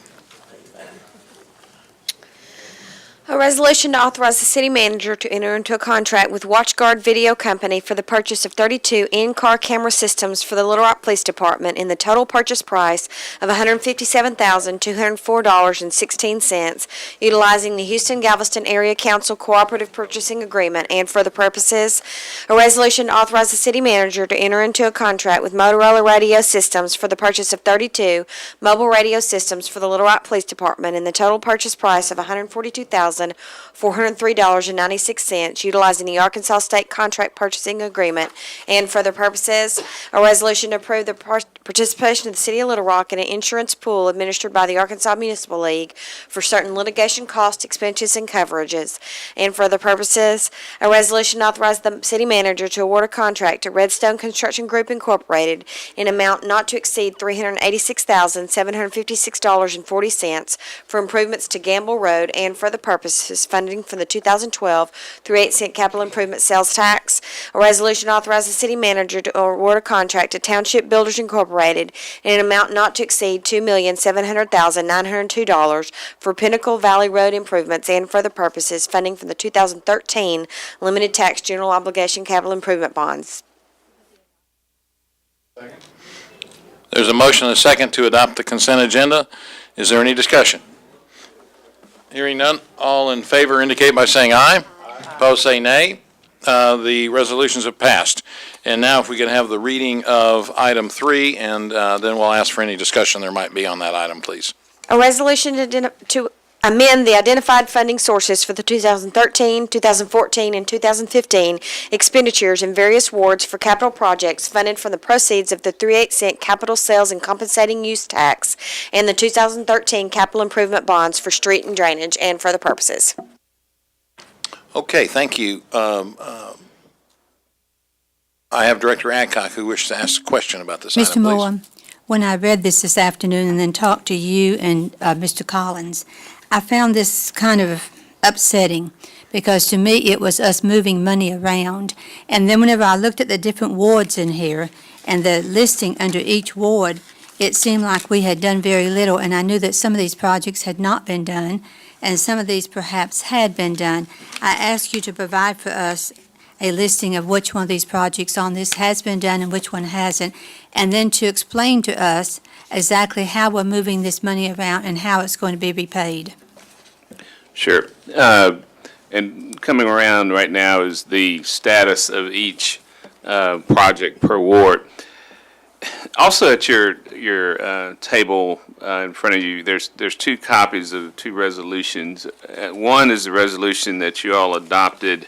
A resolution to authorize the city manager to enter into a contract with WatchGuard Video Company for the purchase of 32 in-car camera systems for the Little Rock Police Department in the total purchase price of $157,204.16, utilizing the Houston-Galveston Area Council Cooperative Purchasing Agreement, and for the purposes, a resolution to authorize the city manager to enter into a contract with Motorola Radio Systems for the purchase of 32 mobile radio systems for the Little Rock Police Department in the total purchase price of $142,403.96, utilizing the Arkansas State Contract Purchasing Agreement, and for the purposes, a resolution to approve the participation of the City of Little Rock in an insurance pool administered by the Arkansas Municipal League for certain litigation costs, expenses, and coverages, and for the purposes, a resolution to authorize the city manager to award a contract to Redstone Construction Group Incorporated in amount not to exceed $386,756.40 for improvements to Gamble Road, and for the purposes funding from the 2012 through 8-cent capital improvement sales tax. A resolution authorizes the city manager to award a contract to Township Builders Incorporated in an amount not to exceed $2,700,902 for Pinnacle Valley Road improvements, and for the purposes funding from the 2013 limited tax general obligation capital improvement bonds. There's a motion and a second to adopt the consent agenda. Is there any discussion? Hearing none, all in favor indicate by saying aye. Opposed, say nay. The resolutions have passed. And now if we could have the reading of item 3, and then we'll ask for any discussion there might be on that item, please. A resolution to amend the identified funding sources for the 2013, 2014, and 2015 expenditures in various wards for capital projects funded from the proceeds of the 3/8-cent capital sales and compensating use tax and the 2013 capital improvement bonds for street and drainage, and for the purposes. Okay, thank you. I have Director Adcock who wishes to ask a question about this Mr. item, please. Moore, when I read this afternoon and then talked to you and Mr. Collins, I found this kind of upsetting, because to me it was us moving money around. And then whenever I looked at the different wards in here and the listing under each ward, it seemed like we had done very little, and I knew that some of these projects had not been done, and some of these perhaps had been done. I ask you to provide for us a listing of which one of these projects on this has been done and which one hasn't, and then to explain to us exactly how we're moving this money around and how it's going to be repaid. Sure. And coming around right now is the status of each project per ward. Also at your table in front of you, there's 2 copies of 2 resolutions. One is the resolution that you all adopted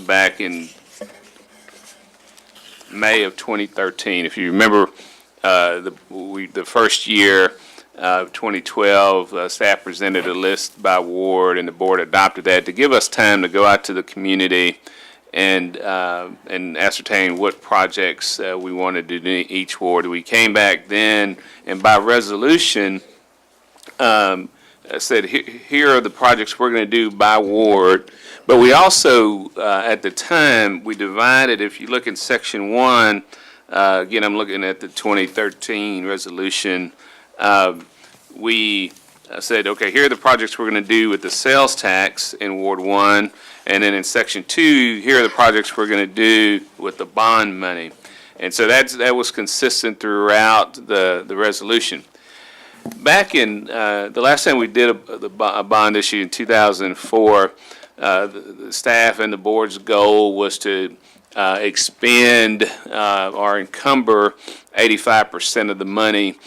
back in May of 2013. If you remember, the first year of 2012, staff presented a list by ward, and the board adopted that to give us time to go out to the community and ascertain what projects we wanted to do in each ward. We came back then, and by resolution, said, here are the projects we're going to do by ward. But we also, at the time, we divided, if you look in section 1, again, I'm looking at the 2013 resolution, we said, okay, here are the projects we're going to do with the sales tax in Ward 1, and then in section 2, here are the projects we're going to do with the bond money. And so that was consistent throughout the resolution. Back in, the last time we did a bond issue in 2004, the staff and the board's goal was to expend or encumber 85% of the money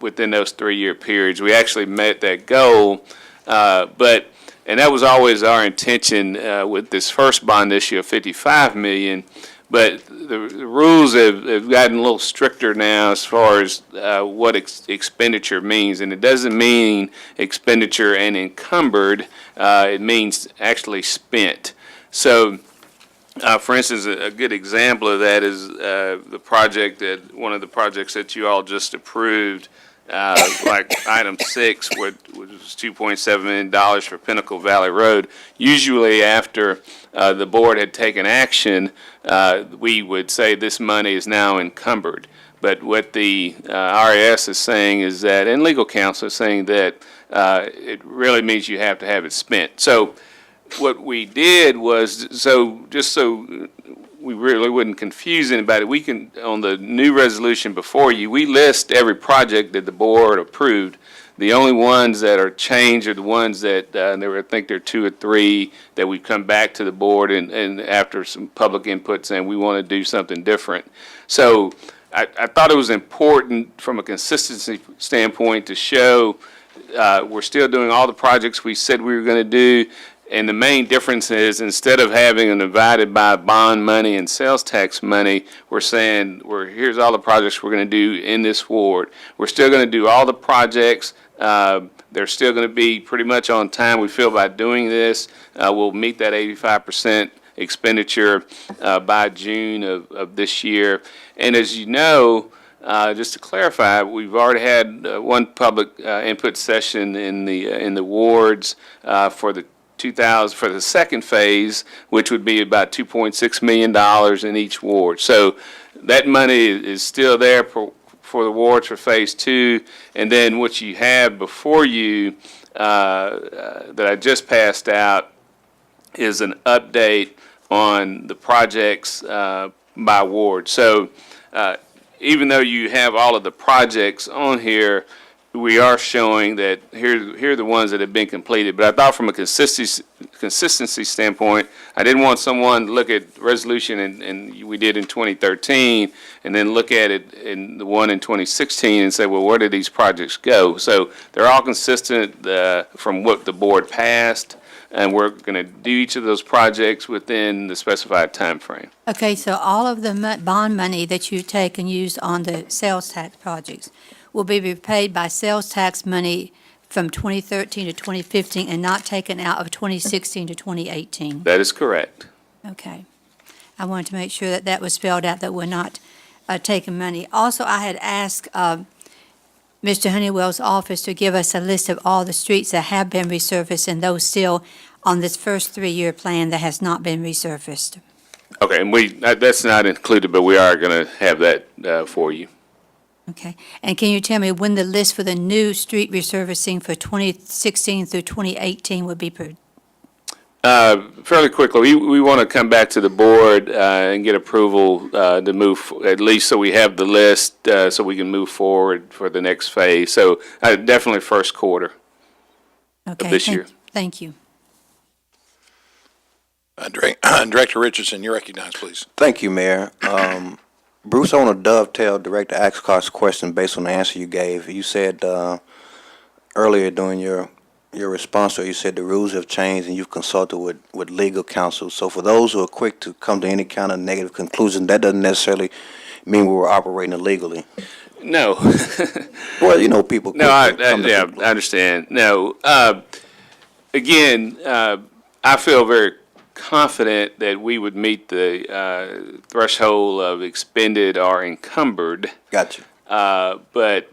within those 3-year periods. We actually met that goal, and that was always our intention with this first bond issue of $55 million. But the rules have gotten a little stricter now as far as what expenditure means, and it doesn't mean expenditure and encumbered. It means actually spent. So, for instance, a good example of that is one of the projects that you all just approved, like item 6, which was $2.7 million for Pinnacle Valley Road. Usually after the board had taken action, we would say this money is now encumbered. But what the RAS is saying is that, and legal counsel is saying that it really means you have to have it spent. So what we did was, just so we really wouldn't confuse anybody, we can, on the new resolution before you, we list every project that the board approved. The only ones that are changed are the ones that, I think there are 2 or 3 that we've come back to the board and after some public input saying we want to do something different. So I thought it was important from a consistency standpoint to show we're still doing all the projects we said we were going to do. And the main difference is, instead of having them divided by bond money and sales tax money, we're saying, here's all the projects we're going to do in this ward. We're still going to do all the projects. They're still going to be pretty much on time, we feel, by doing this. We'll meet that 85% expenditure by June of this year. And as you know, just to clarify, we've already had one public input session in the wards for the second phase, which would be about $2.6 million in each ward. So that money is still there for the wards for phase 2. And then what you have before you that I just passed out is an update on the projects by ward. So even though you have all of the projects on here, we are showing that here are the ones that have been completed. But I thought from a consistency standpoint, I didn't want someone to look at resolution and we did in 2013 and then look at it in the one in 2016 and say, well, where did these projects go? So they're all consistent from what the board passed, and we're going to do each of those projects within the specified time frame. Okay, so all of the bond money that you take and use on the sales tax projects will be repaid by sales tax money from 2013 to 2015 and not taken out of 2016 to 2018? That is correct. Okay. I wanted to make sure that that was spelled out, that we're not taking money. Also, I had asked Mr. Honeywell's office to give us a list of all the streets that have been resurfaced and those still on this first 3-year plan that has not been resurfaced. Okay, and that's not included, but we are going to have that for you. Okay. And can you tell me when the list for the new street resurfacing for 2016 through 2018 would be fairly quickly. We want to come back to the board and get approval to move, at least so we have the list so we can move forward for the next phase. So definitely first quarter of this year. Thank you. Director Richardson, you're recognized, please. Thank you, Mayor. Bruce, I want to dovetail Director Axcott's question based on the answer you gave. You said earlier during your response, or you said the rules have changed and you've consulted with legal counsel. So for those who are quick to come to any kind of negative conclusion, that doesn't necessarily mean we were operating illegally. No. Well, you know, people. No, I understand. No. Again, I feel very confident that we would meet the threshold of expended or encumbered. Gotcha. But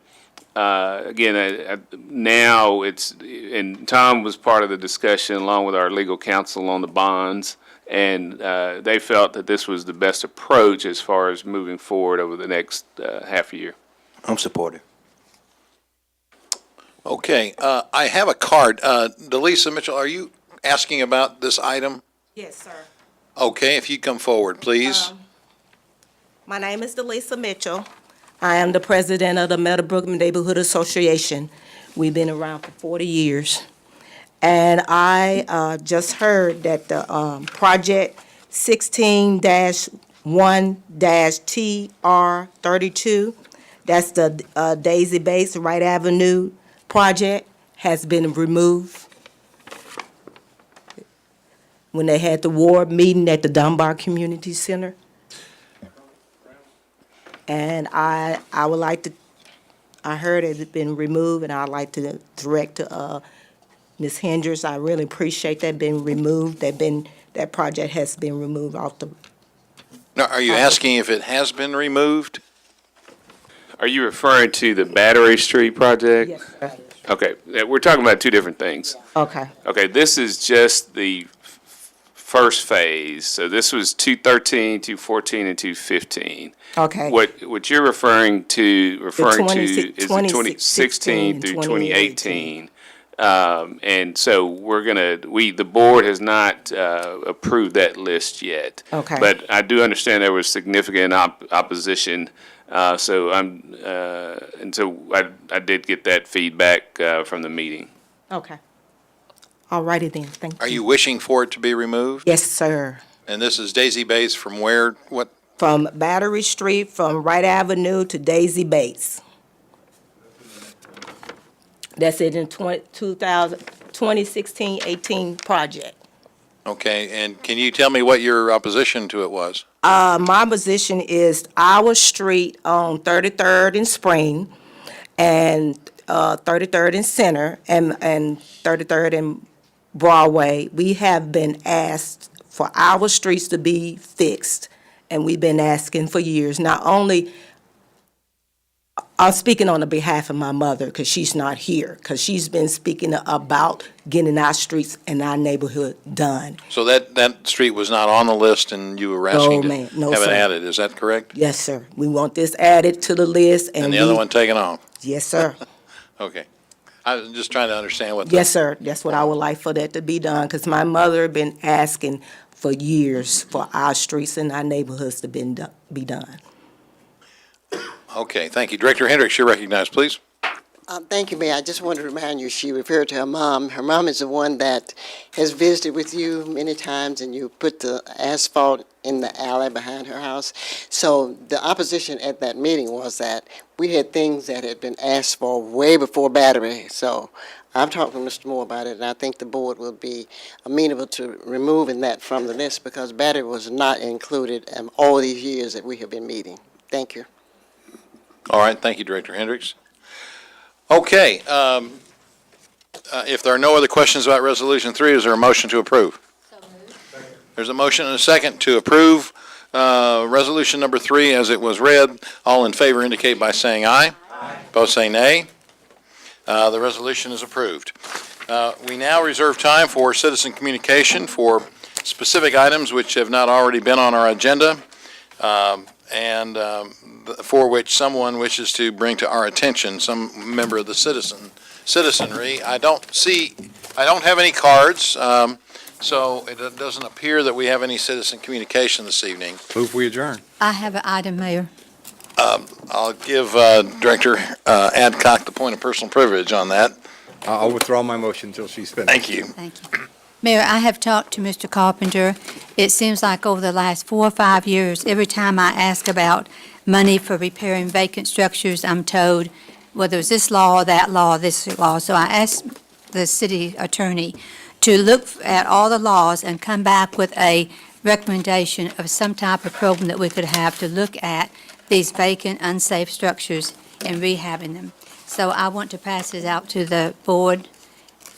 again, now it's, and Tom was part of the discussion along with our legal counsel on the bonds, and they felt that this was the best approach as far as moving forward over the next half a year. I'm supportive. Okay, I have a card. Delisa Mitchell, are you asking about this item? Yes, sir. Okay, if you come forward, please. My name is Delisa Mitchell. I am the president of the Meadowbrook Neighborhood Association. We've been around for 40 years. And I just heard that the project 16-1-TR32, that's the Daisy Base Wright Avenue project, has been removed. When they had the ward meeting at the Dunbar Community Center. And I would like to, I heard it had been removed, and I'd like to direct to Ms. Hendricks. I really appreciate that being removed. That project has been removed off the. Now, are you asking if it has been removed? Are you referring to the Battery Street project? Yes, sir. Okay, we're talking about two different things. Okay. Okay, this is just the first phase. So this was 213, 214, and 215. Okay. What you're referring to is the 2016 through 2018. And so the board has not approved that list yet. Okay. But I do understand there was significant opposition. So I did get that feedback from the meeting. Okay. All righty then, thank you. Are you wishing for it to be removed? Yes, sir. And this is Daisy Bays from where, what? From Battery Street, from Wright Avenue to Daisy Bates. That's it in 2016-18 project. Okay, and can you tell me what your opposition to it was? My position is our street on 33rd and Spring, and 33rd and Center, and 33rd and Broadway. We have been asked for our streets to be fixed, and we've been asking for years. Not only, I'm speaking on the behalf of my mother, because she's not here, because she's been speaking about getting our streets and our neighborhood done. So that street was not on the list and you were asking to have it sir. added, is that correct? Yes, sir. We want this added to the list, And the other one taken off? Yes, sir. Okay. I was just trying to understand what. Yes, sir. That's what I would like for that to be done, because my mother been asking for years for our streets and our neighborhoods to be done. Okay, thank you. Director Hendricks, you're recognized, please. Thank you, Mayor. I just wanted to remind you, she referred to her mom. Her mom is the one that has visited with you many times, and you put the asphalt in the alley behind her house. So the opposition at that meeting was that we had things that had been asked for way before Battery. So I've talked with Mr. Moore about it, and I think the board will be amenable to removing that from the list, because Battery was not included in all these years that we have been meeting. Thank you. All right, thank you, Director Hendricks. Okay, if there are no other questions about Resolution 3, is there a motion to approve? There's a motion and a second to approve Resolution number 3 as it was read. All in favor indicate by saying aye. Aye. Both say nay. The resolution is approved. We now reserve time for citizen communication for specific items which have not already been on our agenda, and for which someone wishes to bring to our attention, some member of the citizenry. I don't have any cards, so it doesn't appear that we have any citizen communication this evening. Move we adjourn. I have an item, Mayor. I'll give Director Adcock the point of personal privilege on that. I'll withdraw my motion until she's finished. Thank you. Thank you. Mayor, I have talked to Mr. Carpenter. It seems like over the last 4 or 5 years, every time I ask about money for repairing vacant structures, I'm told, well, there's this law or that law, this law. So I asked the city attorney to look at all the laws and come back with a recommendation of some type of program that we could have to look at these vacant, unsafe structures and rehabbing them. So I want to pass this out to the board,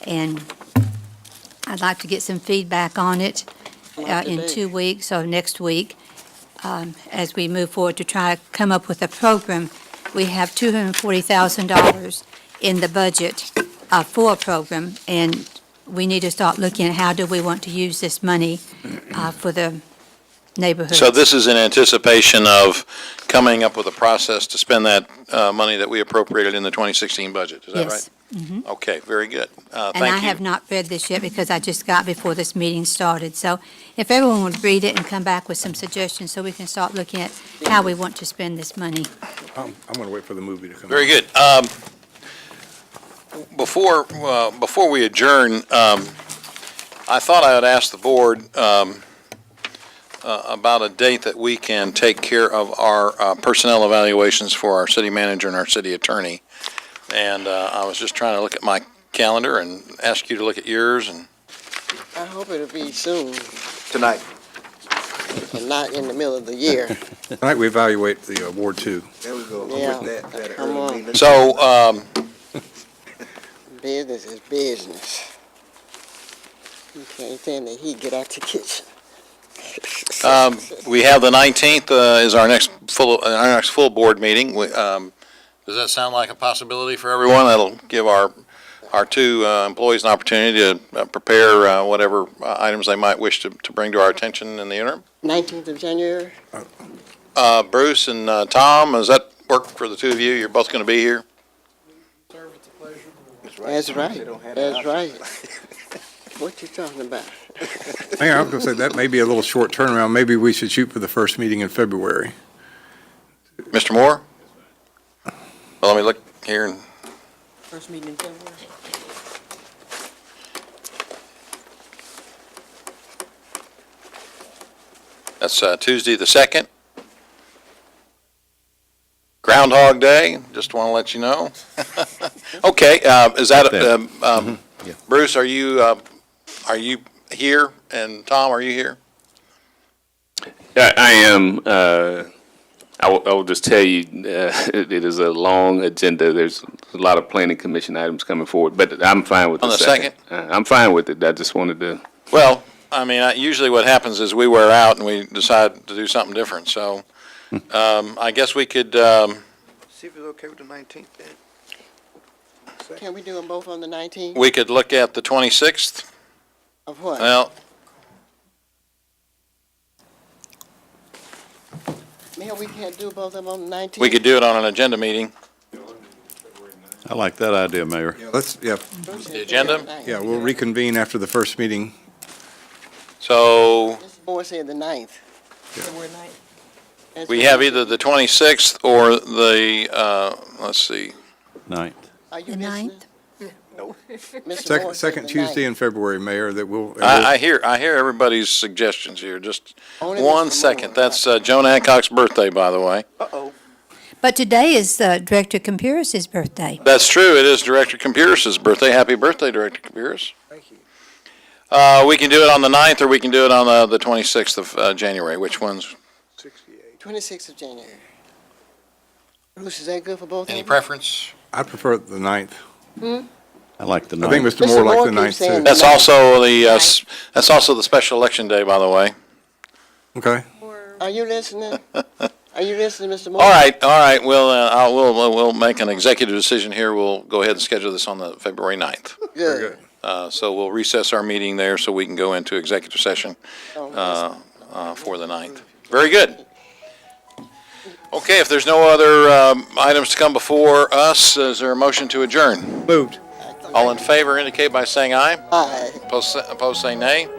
and I'd like to get some feedback on it in 2 weeks or next week as we move forward to try to come up with a program. We have $240,000 in the budget for a program, and we need to start looking at how do we want to use this money for the neighborhoods. So this is in anticipation of coming up with a process to spend that money that we appropriated in the 2016 budget, is that right? Yes. Mhm. Okay, very good. Thank you. And I have not read this yet because I just got before this meeting started. So if everyone would read it and come back with some suggestions so we can start looking at how we want to spend this money. I'm going to wait for the movie to come. Very good. Before we adjourn, I thought I would ask the board about a date that we can take care of our personnel evaluations for our city manager and our city attorney. And I was just trying to look at my calendar and ask you to look at yours. And I hope it'll be soon Tonight. and not in the middle of the year. Tonight we evaluate the Ward 2. There we go. Yeah, come on. so Business is business. You can't stand the heat, get out the kitchen. we have the 19th is our next full board meeting. Does that sound like a possibility for everyone? That'll give our our two employees an opportunity to prepare whatever items they might wish to bring to our attention in the interim. 19th of January? Bruce and Tom, does that work for the two of you? You're both going to be here? That's right. That's right. What you talking about? Mayor, I was going to say, that may be a little short turnaround. Maybe we should shoot for the first meeting in February. Mr. Moore? Well, let me look here and First meeting in February. that's Tuesday the 2nd. Groundhog Day, just want to let you know. Okay, is that, Yeah. Bruce, are you here? And Tom, are you here? I am. I will just tell you, it is a long agenda. There's a lot of planning commission items coming forward, but I'm fine with the On the second. I'm fine with it. I just wanted to. Well, I mean, usually what happens is we wear out and we decide to do something different, so I guess we could, See if it's okay with the 19th then. Can we do them both on the 19th? we could look at the 26th. Of what? Well, Mayor, we can't do both of them on the 19th? we could do it on an agenda meeting. I like that idea, Mayor. The agenda? Yeah, we'll reconvene after the first meeting. So Mr. Moore said the 9th. February 9th. That's we what have he either the 26th or the, let's see, Ninth. Are you The listening? 9th? Mr. Moore Second, said second the Tuesday 9th. in February, Mayor, that will. I hear everybody's suggestions here. Just Only one Mr. second. Moore. That's Joan Hancock's birthday, by the way. Uh-oh. But today is Director Compuris' birthday. That's true. It is Director Compuris' birthday. Happy birthday, Director Compuris. Thank you. We can do it on the 9th or we can do it on the 26th of January. Which one's? 26th of January. Bruce, is that good for both of you? Any preference? I prefer the 9th. I like the I think ninth. Mr. Moore Mr. liked Moore the 9th keeps saying too. That's also that's also the special election day, by the way. Okay. Are you listening? Are you listening, Mr. Moore? All right. We'll make an executive decision here. We'll go ahead and schedule this on the February 9th. Good. So we'll recess our meeting there so we can go into executive session Oh, for the 9th. Very good. Okay, if there's no other items to come before us, is there a motion to adjourn? Moved. All in favor indicate by saying aye. Aye. Opposed say nay.